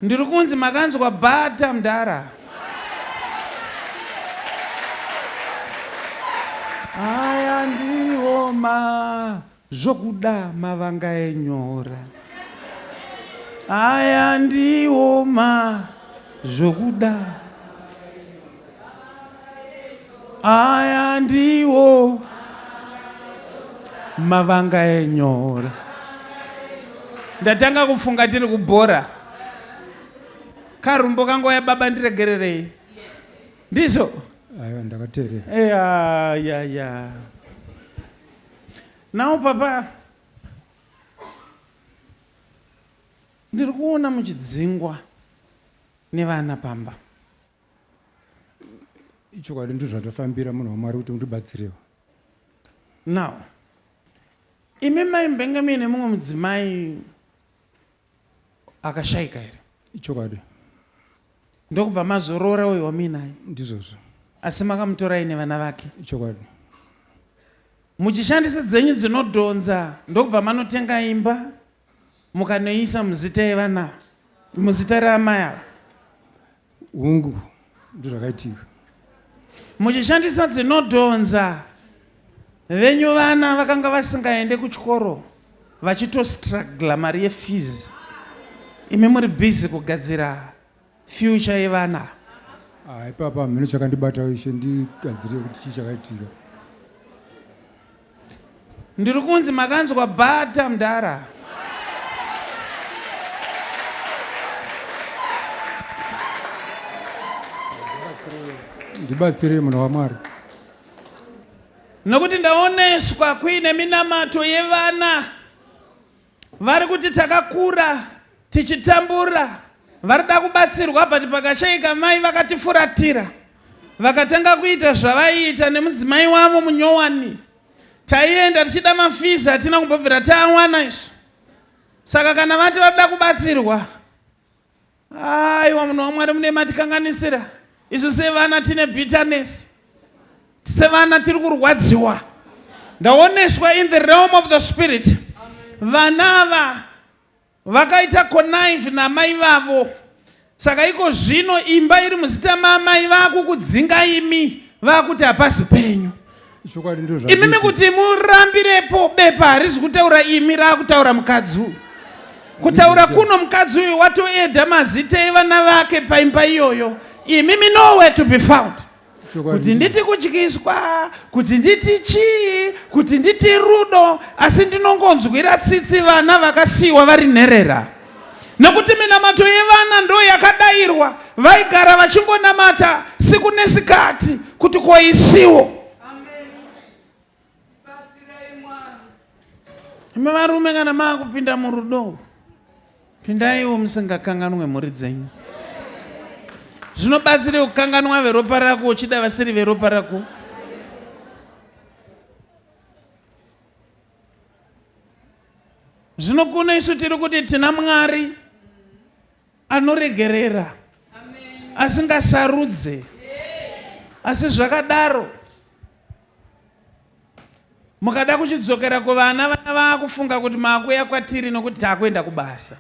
Ndiri kunzi makanzwa bhata mudhara. Aya ndiwo zvokuda mavanga enyora. Aya ndiwo zvokuda. Aya ndiwo mavanga enyora. Ndatanga kufunga tiri kubhora. Karumbo kangu ya baba ndiregererei. Ndizo? Ayo ndakatere. Ya. Now papa, ndiri kuona muchidzingwa nevana pamba. Icho kwadi ndizvo zvatafambira munhu waMwari kuti undibatsirewo. Now, imi maimbenga mine mumwe mudzimai akashaika here? Icho kwadi. Ndokubva mazorora uyu waminayi. Ndizvozvo. Asi makamutorai nevana vake. Icho kwadi. Muchishandisa dzenyu dzinodhonza ndokubva manotenga imba mukanoisa muzita evana, muzita raamai ava. Hungu ndozvakaitika. Muchishandisa dzinodhonza venyu vana vakanga vasingaende kuchikoro vachitostrugla mari yefees. Imi muri busy kugadzira future yevana. Ipapa mhino chakandibata ishe ndigadzire kuti chii chakaitika. Ndiri kunzi makanzwa bhata mudhara. Ndibatsire munhu waMwari. Nokuti ndaoneswa kuine minamato yevana vari kuti takakura tichitambura, varida kubatsirwa bhati pakashaika mai vakatifuratira, vakatanga kuita zvavaiita nemudzimai wavo munyowani. Taienda tichida mafizi hatina kumbobvira tawana isu. Saka kana vati varida kubatsirwa, aiwa munhu waMwari mune matikanganisira. Isu sevana tine bitterness, sevana tiri kurwadziwa. Ndaoneswa in the realm of the spirit, vana ava vakaita connive namai vavo. Saka iko zvino imba iri muzita maamai vakukudzinga imi, vakuti hapasi penyu. Imimi kuti murambirepo bepa harizi kutaura imi, raakutaura mukadzi uyu. Kutaura kuno mukadzi uyu watoedha mazita evana vake paimba iyoyo. Imimi nowhere to be found. Kuti nditi kudyiswa, kuti nditi chii, kuti nditi rudo, asi ndinongonzwira tsitsi vana vakasiyiwa vari nherera. Nokuti minamato yevana ndo yakadayirwa, vaigara vachingonamata siku nesikati kuti koisiwo. Imi varume kana maakupinda murudo, pindaiwo musingakanganwe mhuri dzenyu. Zvinobatsire kukanganwa veropa rako uchida vasiri veropa rako. Zvinokuna isu tiri kuti tina Mwari anoregerera, asingasarudze. Asi zvakadaro mukada kuchidzokera kuvana, vana vaakufunga kuti maakuya kwatiri nokuti taakuenda kubasa.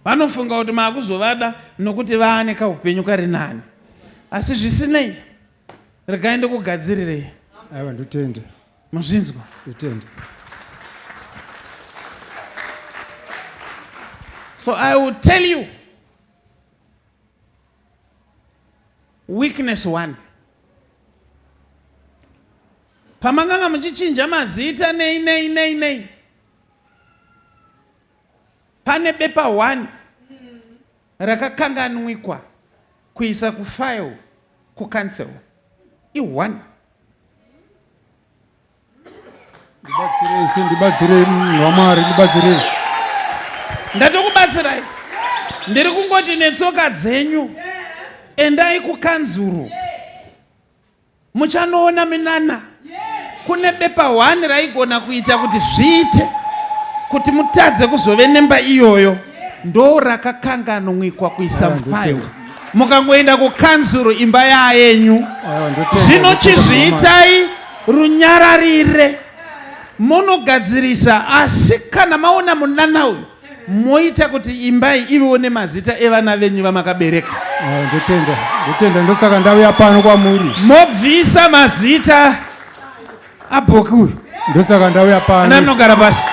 Vanofunga kuti maakuzovada nokuti vaane kaupenyu kari nani. Asi zvisinei, regai ndikugadzirirei. Aiwa ndotenda. Muzvinzwa? Ndotenda. So I will tell you, weakness 1. Pamanganga muchichinja mazita nei. Pane bepa 1 rakakanganwikwa kuisa kufile kucancel. I1. Ndibatsire munhu waMwari, ndibatsire. Ndatokubatsirai. Ndiri kungoti netsoka dzenyu endai kukanzuru. Muchanoona minana. Kune bepa 1 raigona kuita kuti zviite kuti mutadze kuzove nemba iyoyo. Ndo rakakanganwikwa kuisa file. Mukangoenda kukanzuru imba yayenyu. Zvino chizviitai runyararire. Munogadzirisa, asi kana maona munana uyu moita kuti imbai ivewo nemazita evana venyu vamakabereka. Ndotenda ndosaka ndauya pano kwamuri. Mobvisa mazita abhoki uyu. Ndosaka ndauya pano. Ana munogara pasi.